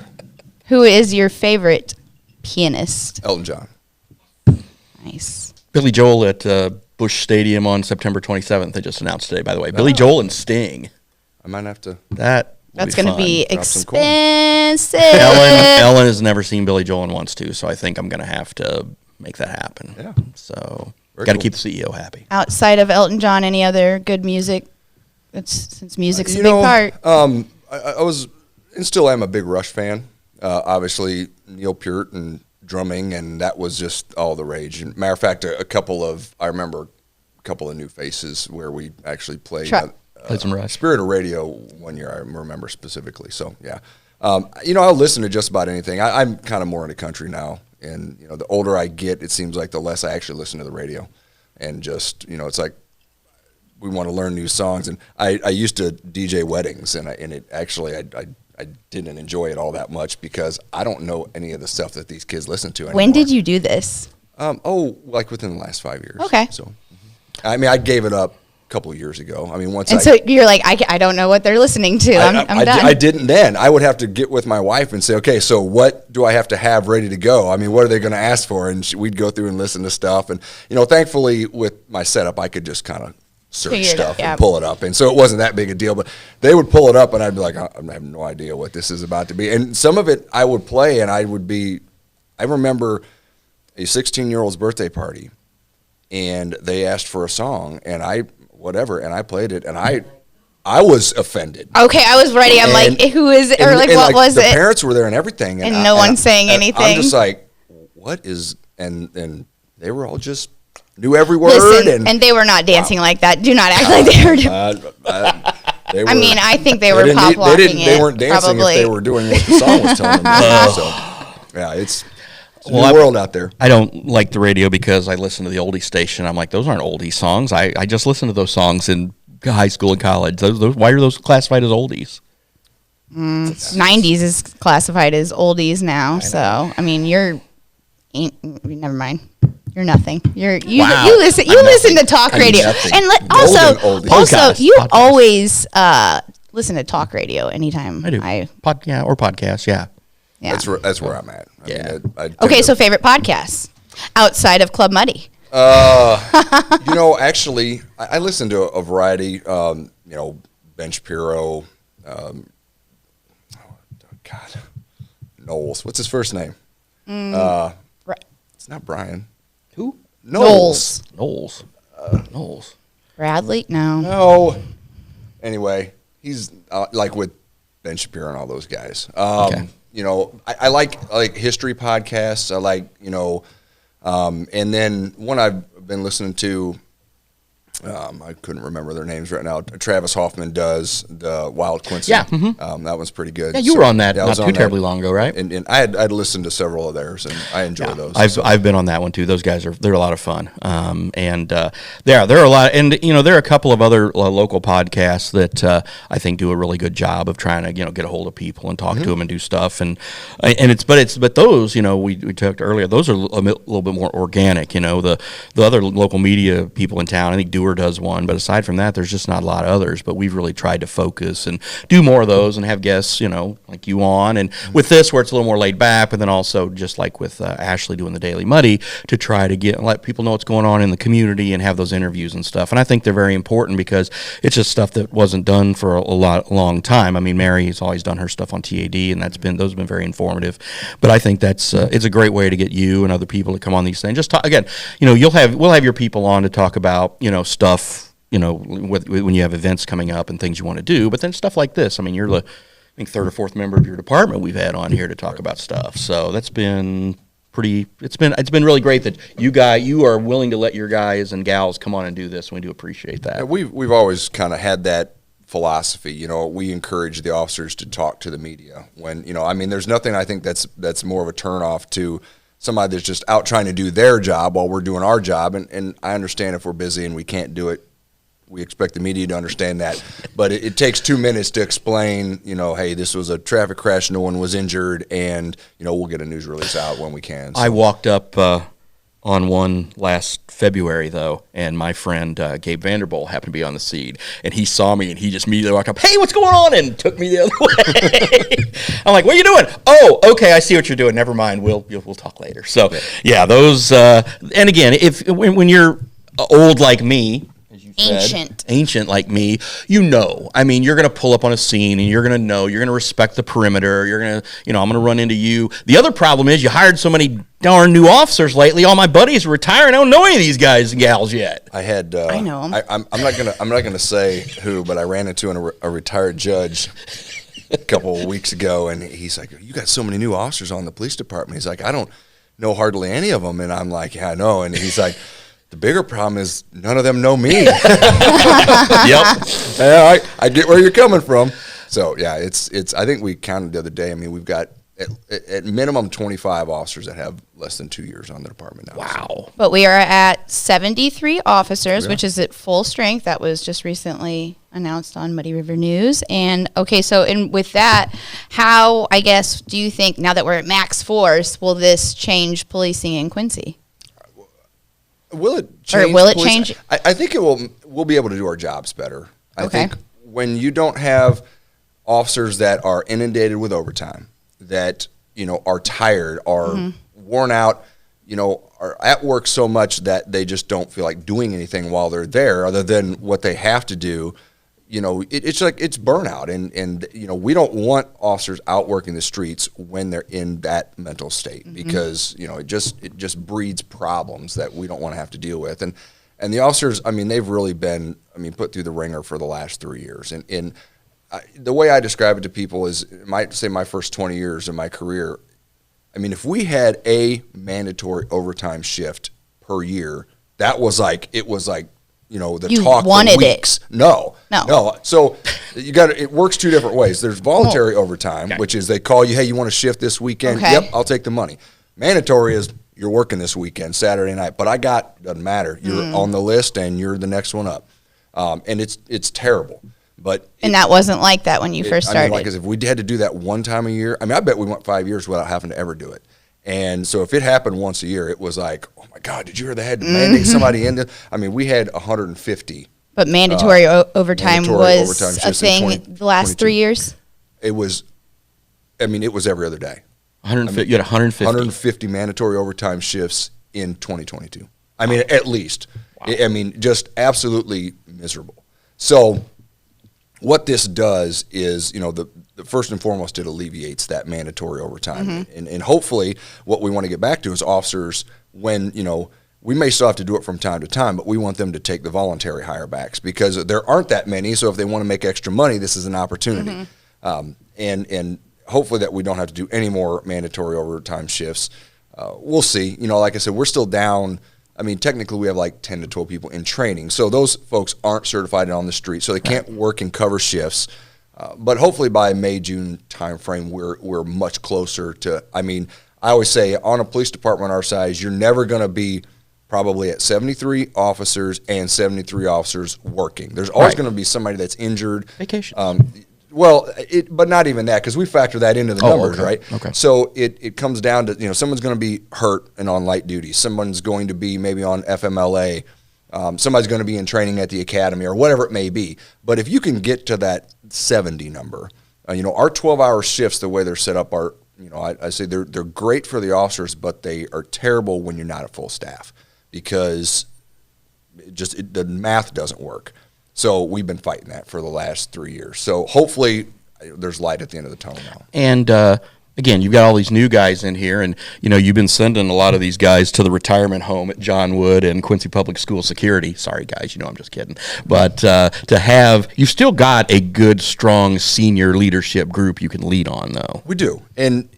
Who is your favorite pianist? Elton John. Nice. Billy Joel at Busch Stadium on September 27th. They just announced today, by the way. Billy Joel and Sting. I might have to. That's going to be Drop some coin. expensive. Ellen has never seen Billy Joel and wants to, so I think I'm going to have to make that happen. Yeah. So Very got to cool. keep the CEO happy. Outside of Elton John, any other good music? Since music's a You big know, part. I was and still am a big Rush fan. Obviously, Neil Peart and drumming, and that was just all the rage. And matter of fact, I remember a couple of new faces where we actually played. Played some Rush. Spirit of Radio one year, I remember specifically. So yeah, I'll listen to just about anything. I'm kind of more into country now, and the older I get, it seems like the less I actually listen to the radio, and just it's like we want to learn new songs. And I used to DJ weddings, and it actually I didn't enjoy it all that much because I don't know any of the stuff that these kids listen to anymore. When did you do this? Like within the last 5 years. Okay. So, I mean, I gave it up a couple of years ago. I mean, So you're like, I don't know what they're listening to. I'm done. I didn't then. I would have to get with my wife and say, okay, so what do I have to have ready to go? I mean, what are they going to ask for? And we'd go through and listen to stuff. And, thankfully with my setup, I could just kind of search Figure it out, stuff yeah. and pull it up. And so it wasn't that big a deal, but they would pull it up and I'd be like, I have no idea what this is about to be. And some of it I would play and I remember a 16-year-old's birthday party and they asked for a song and I played it and I was offended. Okay, I was ready. I'm like, who is it? Or And what was the it? parents were there and everything. And no one's saying and anything? I'm just like, what is, and they were all just knew every word. Listen, and they were not dancing like that. Do not act like they were They were, I mean, I think they were didn't pop need- walking They it, weren't dancing probably. if they were doing what the song was telling them to do. So, yeah, it's a new world out there. I don't like the radio because I listen to the oldie station. I'm like, those aren't oldie songs. I just listen to those songs in high school and college. Those why are those classified as oldies? 90s is classified as oldies now. So I mean, never mind. You're nothing. You listen to talk radio, and also you Podcast. always listen to talk radio anytime. I do. Or podcasts. Yeah. That's where I'm at. Okay, so favorite podcasts outside of Club Muddy. Actually, I listen to a variety. Ben Shapiro. Knowles. What's his first name? It's not Brian. Who? Knowles. Knowles. Bradley? No. No. Anyway, he's like with Ben Shapiro and all those guys. Okay. I like history podcasts. I like, and then one I've been listening to, I couldn't remember their names right now. Travis Hoffman does the Wild Quincy. Yeah. That one's pretty good. Yeah, you were on that not too terribly long ago, right? And I'd listened to several of theirs, and I enjoy those. I've been on that one too. Those guys they're a lot of fun. There are a lot, and there are a couple of other local podcasts that I think do a really good job of trying to get a hold of people and talk to them and do stuff. But those we talked earlier. Those are a little bit more organic. The other local media people in town. I think Dewar does one, but aside from that, there's just not a lot of others. But we've really tried to focus and do more of those and have guests, like you on. And with this, where it's a little more laid back, but then also just like with Ashley doing the Daily Muddy, to try to let people know what's going on in the community and have those interviews and stuff. And I think they're very important because it's just stuff that wasn't done for a long time. I mean, Mary has always done her stuff on TAD, and those have been very informative. But I think it's a great way to get you and other people to come on these things. Just talk, again, we'll have your people on to talk about stuff, when you have events coming up and things you want to do, but then stuff like this. I mean, you're the third or fourth member of your department we've had on here to talk about stuff. So that's been it's been really great that you are willing to let your guys and gals come on and do this, and we do appreciate that. Yeah, we've always kind of had that philosophy. We encourage the officers to talk to the media when, there's nothing I think that's more of a turnoff to somebody that's just out trying to do their job while we're doing our job. And I understand if we're busy and we can't do it, we expect the media to understand that. But it takes 2 minutes to explain, hey, this was a traffic crash, no one was injured, and, we'll get a news release out when we can. So. I walked up on one last February, though, and my friend Gabe Vanderbilt happened to be on the scene, and he saw me, and he just immediately walked up, hey, what's going on, and took me the other way. I'm like, what are you doing? Oh, okay, I see what you're doing. Never mind, we'll talk later. So, yeah, those, and again, when you're old like me, ancient like me, I mean, you're going to pull up on a scene and you're going to respect the perimeter. You're going to, I'm going to run into you. The other problem is you hired so many darn new officers lately. All my buddies are retiring. I don't know any of these guys and gals yet. I had, I know them. I'm not going to say who, but I ran into a retired judge a couple of weeks ago, and he's like, you got so many new officers on the police department. He's like, I don't know hardly any of them. And I'm like, yeah, I know. And he's like, the bigger problem is none of them know me. Yep. Yeah, I get where you're coming from. So, yeah, it's. I think we counted the other day. I mean, we've got at minimum 25 officers that have less than 2 years on the department now. Wow. So. But we are at 73 officers, which is at full strength. That was just recently announced on Muddy River News. And, okay, and with that, how, I guess, do you think, now that we're at max force, will this change policing in Quincy? Will it change? Or will it change? I think it will. We'll be able to do our jobs better. I think when you don't have officers that are inundated with overtime, that are tired, are worn out, are at work so much that they just don't feel like doing anything while they're there, other than what they have to do. It's like it's burnout, and we don't want officers out working the streets when they're in that mental state, because it just breeds problems that we don't want to have to deal with. And the officers, I mean, they've really been put through the ringer for the last 3 years. And the way I describe it to people is, my first 20 years of my career, I mean, if we had a mandatory overtime shift per year, that was like the you talk wanted for weeks. It. No. So it works two different ways. There's voluntary overtime, which is they call you, hey, you want to shift this weekend? Okay. Yep, I'll take the money. Mandatory is you're working this weekend, Saturday night, but doesn't matter. You're on the list and you're the next one up. And it's terrible. And that wasn't like that when you first started. I mean, like, if we had to do that one time a year, I mean, I bet we went 5 years without having to ever do it. And so if it happened once a year, it was like, oh my God, did you hear they had to mandate somebody into? I mean, we had 150. But mandatory overtime was a thing the last 3 years? It was, I mean, it was every other day. 150, you had 150. 150 mandatory overtime shifts in 2022. I mean, at least. Wow. I mean, just absolutely miserable. So what this does is, the first and foremost, it alleviates that mandatory overtime. And hopefully what we want to get back to is officers when, we may still have to do it from time to time, but we want them to take the voluntary hire backs because there aren't that many. So if they want to make extra money, this is an opportunity. And hopefully that we don't have to do any more mandatory overtime shifts. We'll see. Like I said, we're still down. I mean, technically we have like 10 to 12 people in training. So those folks aren't certified on the street, so they can't work and cover shifts. But hopefully by May, June timeframe, we're much closer to, I mean, I always say on a police department our size, you're never going to be probably at 73 officers and 73 officers working. There's always going to be somebody that's injured. Vacation. But not even that, because we factor that into the numbers, right? Okay. So it comes down to, someone's going to be hurt and on light duty. Someone's going to be maybe on FMLA. Somebody's going to be in training at the academy or whatever it may be. But if you can get to that 70 number, our 12-hour shifts, the way they're set up are, I say they're great for the officers, but they are terrible when you're not at full staff because the math doesn't work. So we've been fighting that for the last 3 years. So hopefully there's light at the end of the tunnel now. And again, you've got all these new guys in here, and you've been sending a lot of these guys to the retirement home at John Wood and Quincy Public School Security. Sorry, guys, I'm just kidding. But you've still got a good, strong senior leadership group you can lead on, though. We do, and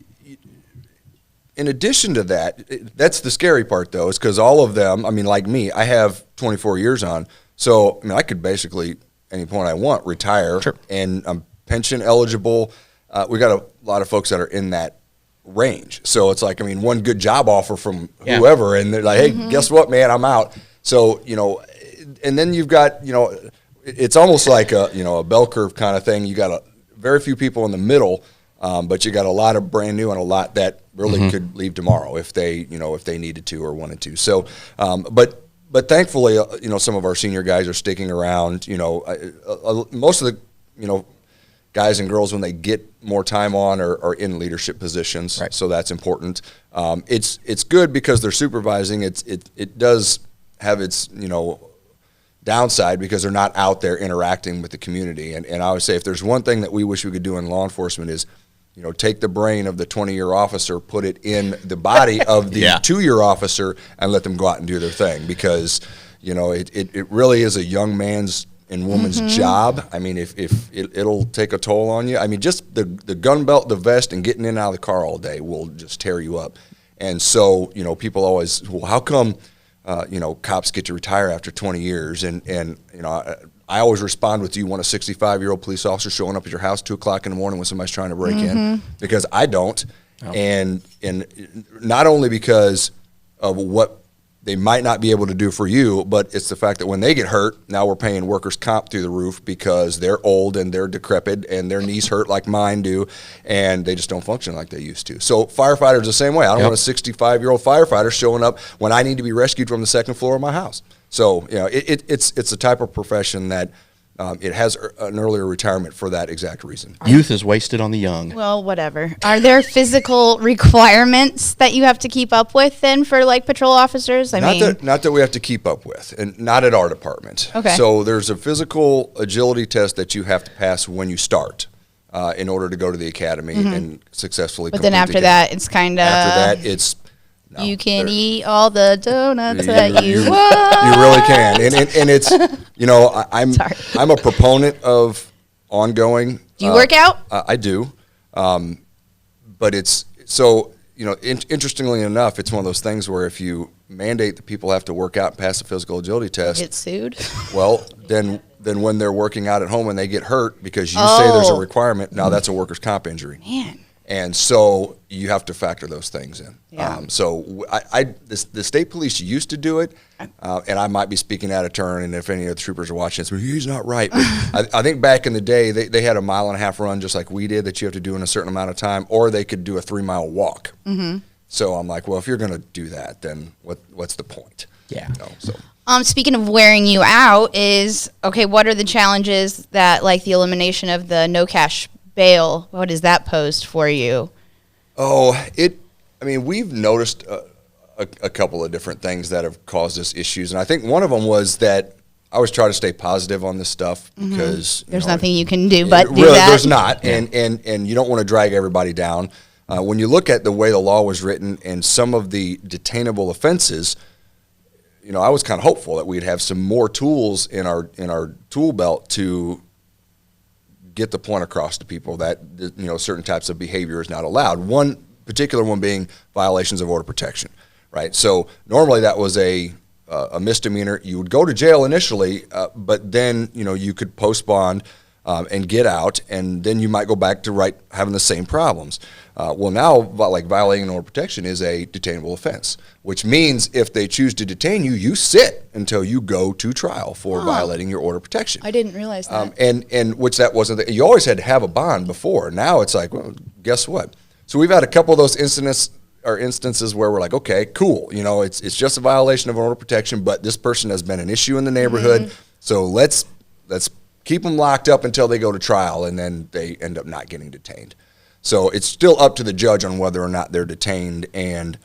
in addition to that, that's the scary part, though, is because all of them. I mean, like me, I have 24 years on. So, I could basically, any point I want, retire, and I'm pension eligible. We got a lot of folks that are in that range. So it's like, one good job offer from whoever, and they're like, hey, guess what, man, I'm out. So, and then you've got, it's almost like a bell curve kind of thing. You got very few people in the middle, but you got a lot of brand new and a lot that really could leave tomorrow if they needed to or wanted to. So, But thankfully, some of our senior guys are sticking around. Most of the, guys and girls, when they get more time on, are in leadership positions. Right. So that's important. It's good because they're supervising. It does have its downside because they're not out there interacting with the community. And I would say if there's one thing that we wish we could do in law enforcement is, take the brain of the 20-year officer, put it in the body of the 2-year officer, and let them go out and do their thing because, it really is a young man's and woman's job. I mean, if it'll take a toll on you. I mean, just the gun belt, the vest, and getting in and out of the car all day will just tear you up. And so, people always, well, how come, cops get to retire after 20 years? And I always respond with, do you want a 65-year-old police officer showing up at your house 2 o'clock in the morning when somebody's trying to break in? Because I don't. Oh. And not only because of what they might not be able to do for you, but it's the fact that when they get hurt, now we're paying workers' comp through the roof because they're old and they're decrepit and their knees hurt like mine do, and they just don't function like they used to. So firefighters the same way. I don't want a 65-year-old firefighter showing up when I need to be rescued from the second floor of my house. So, it's a type of profession that it has an earlier retirement for that exact reason. Youth is wasted on the young. Well, whatever. Are there physical requirements that you have to keep up with then for like patrol officers? Not that we have to keep up with, and not at our department. Okay. So there's a physical agility test that you have to pass when you start in order to go to the academy and successfully complete But then after that, it's kind of... After that, it's... No, you can eat all the donuts that you want. You really can, and it's I'm a proponent of ongoing. Do you work out? I do, but it's so interestingly enough, it's one of those things where if you mandate that people have to work out and pass the physical agility test, get sued. Well, then when they're working out at home and they get hurt because you say there's a requirement, now that's a workers' comp injury. Man. And so you have to factor those things in. Yeah. The state police used to do it, and I might be speaking out of turn, and if any of the troopers are watching this, he's not right. But I think back in the day, they had a 1.5 mile run just like we did that you have to do in a certain amount of time, or they could do a 3-mile walk. Mm-hmm. So I'm like, well, if you're going to do that, then what's the point? Yeah. Speaking of wearing you out what are the challenges that, like the elimination of the no cash bail, what is that posed for you? We've noticed a couple of different things that have caused us issues. And I think one of them was that I always try to stay positive on this stuff because there's nothing you can do but do really, that. There's not. And you don't want to drag everybody down. When you look at the way the law was written and some of the detainable offenses, I was kind of hopeful that we'd have some more tools in our tool belt to get the point across to people that certain types of behavior is not allowed. One particular one being violations of order protection, right? So normally that was a misdemeanor. You would go to jail initially, but then you could post bond and get out, and then you might go back to having the same problems. Well, now, violating order protection is a detainable offense, which means if they choose to detain you, you sit until you go to trial for violating your order protection. I didn't realize that. And which that wasn't. You always had to have a bond before. Now it's like, well, guess what? So we've had a couple of those instances where we're like, okay, cool. It's just a violation of order protection, but this person has been an issue in the neighborhood. So let's keep them locked up until they go to trial, and then they end up not getting detained. So it's still up to the judge on whether or not they're detained. And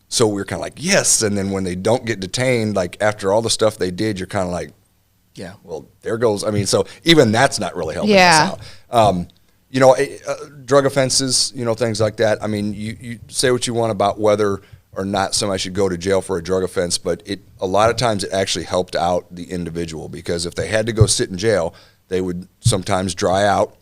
so we're kind of like, yes. And then when they don't get detained, after all the stuff they did, you're kind of like, yeah, well, there goes. So even that's not really helping us out. Drug offenses, things like that. You say what you want about whether or not somebody should go to jail for a drug offense, but a lot of times it actually helped out the individual, because if they had to go sit in jail, they would sometimes dry out,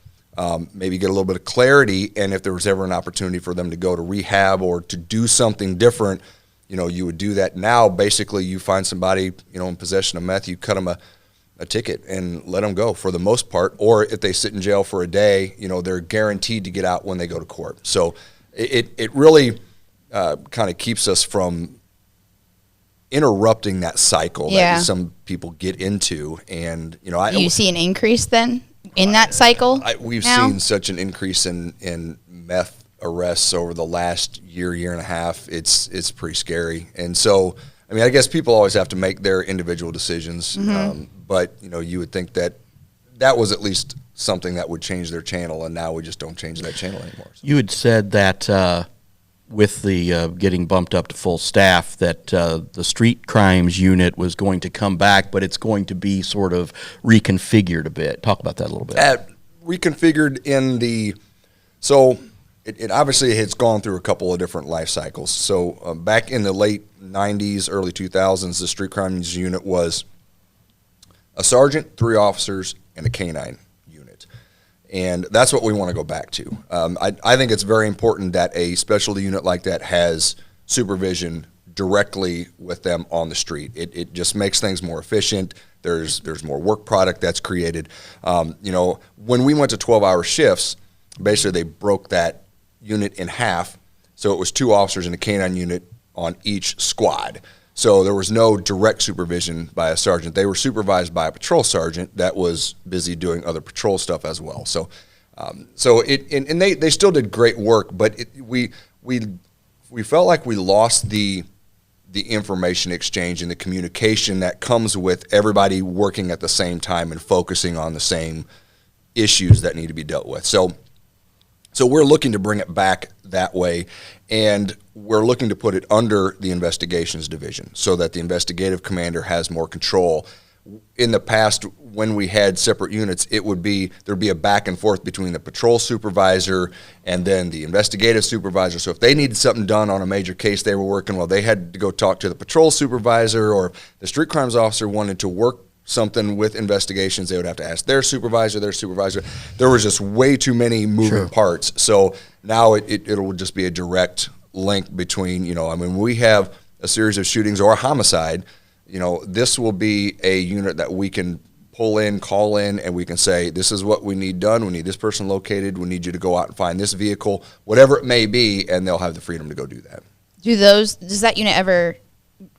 maybe get a little bit of clarity, and if there was ever an opportunity for them to go to rehab or to do something different, you would do that. Now, basically, you find somebody, in possession of meth, you cut them a ticket and let them go for the most part, or if they sit in jail for a day, they're guaranteed to get out when they go to court. So it really kind of keeps us from interrupting that cycle that some people get into. And do you see an increase then in that cycle? We've now? seen such an increase in meth arrests over the last year and a half. It's pretty scary. And so I guess people always have to make their individual decisions, but you would think that was at least something that would change their channel, and now we just don't change that channel anymore. So. You had said that with the getting bumped up to full staff, that the street crimes unit was going to come back, but it's going to be sort of reconfigured a bit. Talk about that a little bit. Reconfigured in the so. It obviously has gone through a couple of different life cycles. So back in the late 90s, early 2000s, the street crimes unit was a sergeant, 3 officers, and a canine unit. And that's what we want to go back to. I think it's very important that a specialty unit like that has supervision directly with them on the street. It just makes things more efficient. There's more work product that's created. When we went to 12-hour shifts, basically they broke that unit in half, so it was 2 officers in a canine unit on each squad. So there was no direct supervision by a sergeant. They were supervised by a patrol sergeant that was busy doing other patrol stuff as well. So, they still did great work, but we felt like we lost the information exchange and the communication that comes with everybody working at the same time and focusing on the same issues that need to be dealt with. So we're looking to bring it back that way, and we're looking to put it under the investigations division so that the investigative commander has more control. In the past, when we had separate units, there'd be a back and forth between the patrol supervisor and then the investigative supervisor. So if they needed something done on a major case they were working, well, they had to go talk to the patrol supervisor, or if the street crimes officer wanted to work something with investigations, they would have to ask their supervisor. There was just way too many moving parts. So now it'll just be a direct link between, we have a series of shootings or a homicide, this will be a unit that we can call in, and we can say, this is what we need done. We need this person located. We need you to go out and find this vehicle, whatever it may be, and they'll have the freedom to go do that. Does that unit ever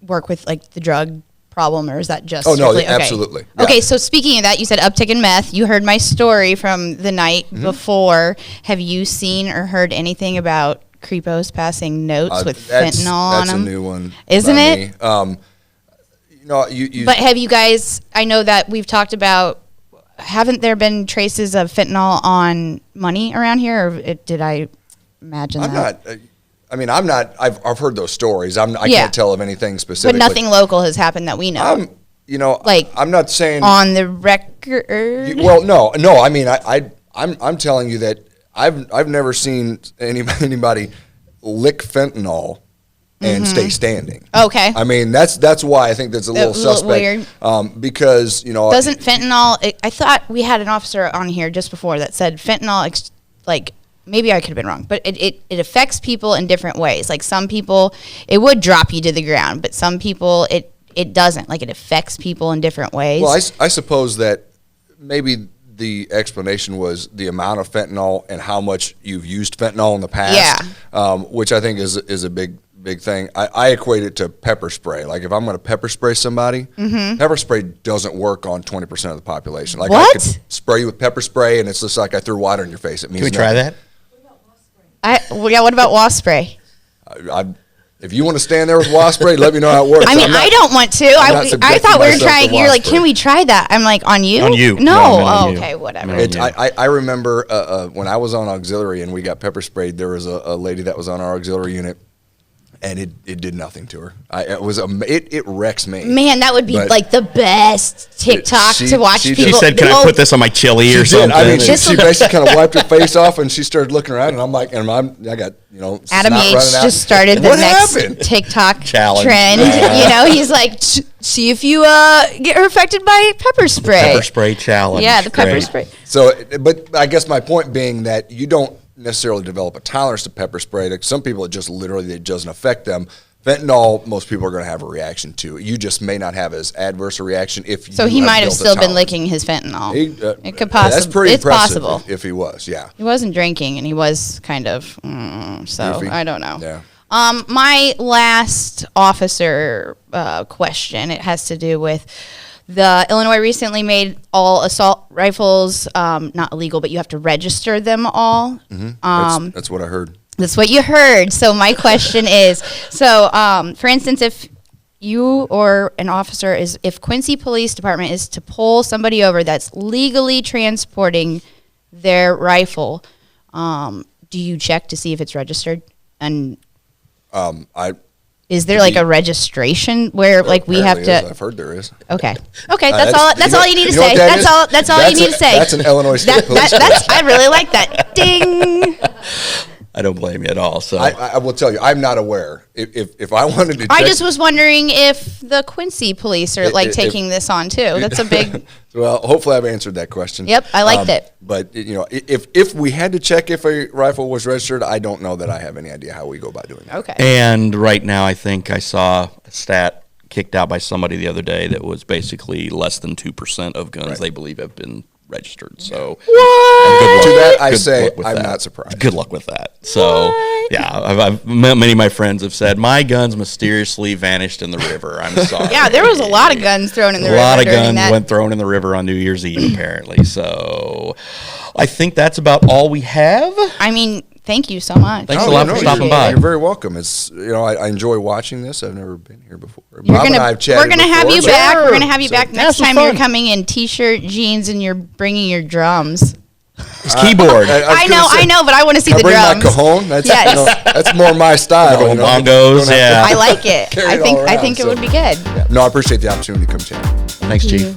work with like the drug problem, or is that just? Oh no, strictly, absolutely. Yeah. Okay, so speaking of that, you said uptick in meth. You heard my story from the night before. Have you seen or heard anything about creepos passing notes with fentanyl on them? That's a new one, isn't it? You But have you guys? I know that we've talked about. Haven't there been traces of fentanyl on money around here, or did I imagine that? I'm not. I've heard those stories. I can't tell of anything specific. But nothing local has happened that we know. I'm not saying on the record. No. I mean, I'm telling you that I've never seen anybody lick fentanyl and stay standing. Okay. I mean, that's why I think that's a little suspect. Weird. Because doesn't fentanyl? I thought we had an officer on here just before that said fentanyl, maybe I could have been wrong, but it affects people in different ways. Like some people, it would drop you to the ground, but some people, it doesn't. Like it affects people in different ways. Well, I suppose that maybe the explanation was the amount of fentanyl and how much you've used fentanyl in the past. Yeah. Which I think is a big thing. I equate it to pepper spray. Like if I'm going to pepper spray somebody, pepper spray doesn't work on 20% of the population. Like what? I could spray you with pepper spray and it's just like I threw water in your face. It means Can we try that? What about wasp spray? If you want to stand there with wasp spray, let me know how it works. I mean, I don't want to. I thought we were trying. You're like, can we try that? I'm like, on you? On you. No. Okay, whatever. I remember when I was on auxiliary and we got pepper sprayed, there was a lady that was on our auxiliary unit. And it did nothing to her. It wrecks me. Man, that would be like the best TikTok to watch people. She said, "Can I put this on my chili or something?" I mean, she basically kind of wiped her face off, and she started looking around, and I'm like, I got Adam Yates just started the next TikTok challenge trend. He's like, see if you get affected by pepper spray. Pepper spray challenge. Yeah, the pepper spray. So, but I guess my point being that you don't necessarily develop a tolerance to pepper spray. Like some people, it doesn't affect them. Fentanyl, most people are going to have a reaction to. You just may not have as adverse a reaction if. So he might have still been licking his fentanyl. It could possibly. That's pretty impressive. Possible if he was. Yeah. He wasn't drinking, and he was kind of. So goofy. I don't know. Yeah. My last officer question. It has to do with. The Illinois recently made all assault rifles not illegal, but you have to register them all. That's what I heard. That's what you heard. So my question is, for instance, if you or an officer if Quincy Police Department is to pull somebody over that's legally transporting their rifle, do you check to see if it's registered? And is there like a registration where like we have to? I've heard there is. Okay. That's all you need to say. That's all you need to say. That's an Illinois State Police. I really like that. Ding. I don't blame you at all. So I will tell you, I'm not aware. If I wanted to, I just was wondering if the Quincy police are taking this on too. That's a big. Well, hopefully I've answered that question. Yep, I liked it. But if we had to check if a rifle was registered, I don't know that I have any idea how we go about doing that. Okay. And right now, I think I saw a stat kicked out by somebody the other day that was basically less than 2% of guns they believe have been registered. So what? To that I say I'm not surprised. Good luck with that. So yeah, I've many of my friends have said my guns mysteriously vanished in the river. I'm sorry. Yeah, there was a lot of guns thrown in the river. A lot of guns went thrown in the river on New Year's Eve apparently. So I think that's about all we have. I mean, thank you so much. Thanks a lot for stopping by. You're very welcome. It's I enjoy watching this. I've never been here before. We're gonna have you back. We're gonna have you back next time. You're coming in t-shirt, jeans, and you're bringing your drums. His keyboard. I know, but I want to see the drums. Bring my cajon. That's that's more my style. Bongos. Yeah, I like it. I think it would be good. Yeah. No, I appreciate the opportunity to come chat. Thanks, Chief.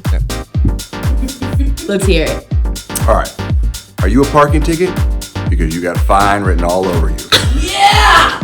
Let's hear it. All right. Are you a parking ticket? Because you got fine written all over you. Yeah!